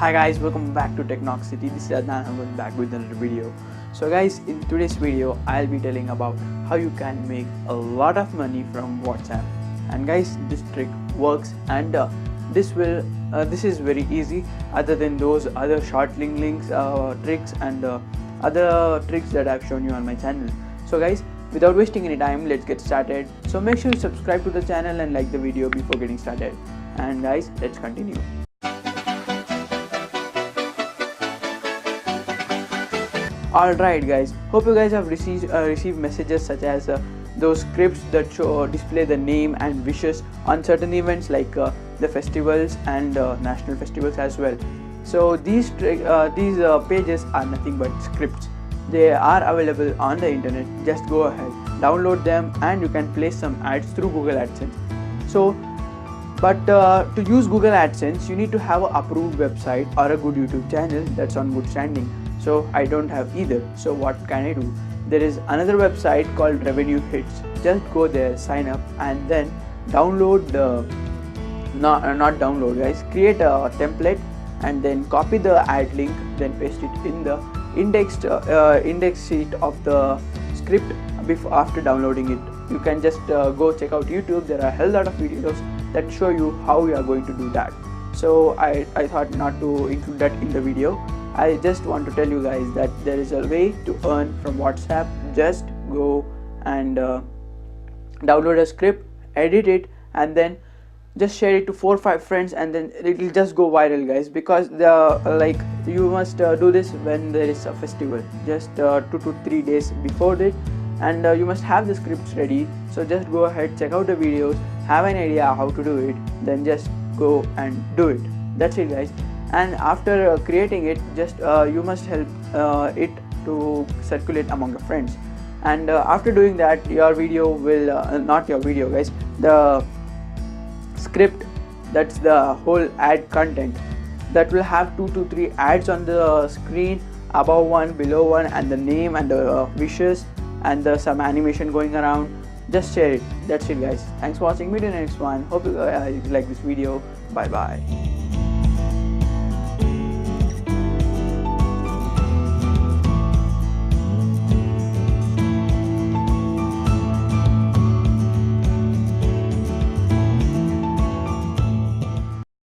Hi guys, welcome back to Technoxity. This is Adnaan. I'm going back with another video. So guys, in today's video I'll be telling about how you can make a lot of money from WhatsApp. And guys, this trick works, and this is very easy, other than those other short links tricks and other tricks that I've shown you on my channel. So guys, without wasting any time, let's get started. So make sure you subscribe to the channel and like the video before getting started. And guys, let's continue. Alright guys, hope you guys have received messages such as those scripts that display the name and wishes on certain events like the festivals and national festivals as well. So these pages are nothing but scripts. They are available on the internet. Just go ahead, download them, and you can place some ads through Google Adsense. So but to use Google Adsense, you need to have an approved website or a good YouTube channel that's on good standing. So I don't have either. So what can I do? There is another website called Revenue Hits. Just go there, sign up, and then download the not download guys, create a template and then copy the ad link, then paste it in the index sheet of the script after downloading it. You can just go check out YouTube. There are a hell lot of videos that show you how you are going to do that. So I thought not to include that in the video. I just want to tell you guys that there is a way to earn from WhatsApp. Just go and download a script, edit it, and then just share it to 4 or 5 friends, and then it will just go viral guys, because you must do this when there is a festival, just 2 to 3 days before it, and you must have the scripts ready. So just go ahead, check out the videos, have an idea how to do it, then just go and do it. That's it guys. And after creating it, just you must help it to circulate among your friends. And after doing that, your video will not your video guys, the script, that's the whole ad content, that will have 2 to 3 ads on the screen, above one, below one, and the name and the wishes and some animation going around. Just share it. That's it guys. Thanks for watching. Meet you in the next one. Hope you guys like this video. Bye bye.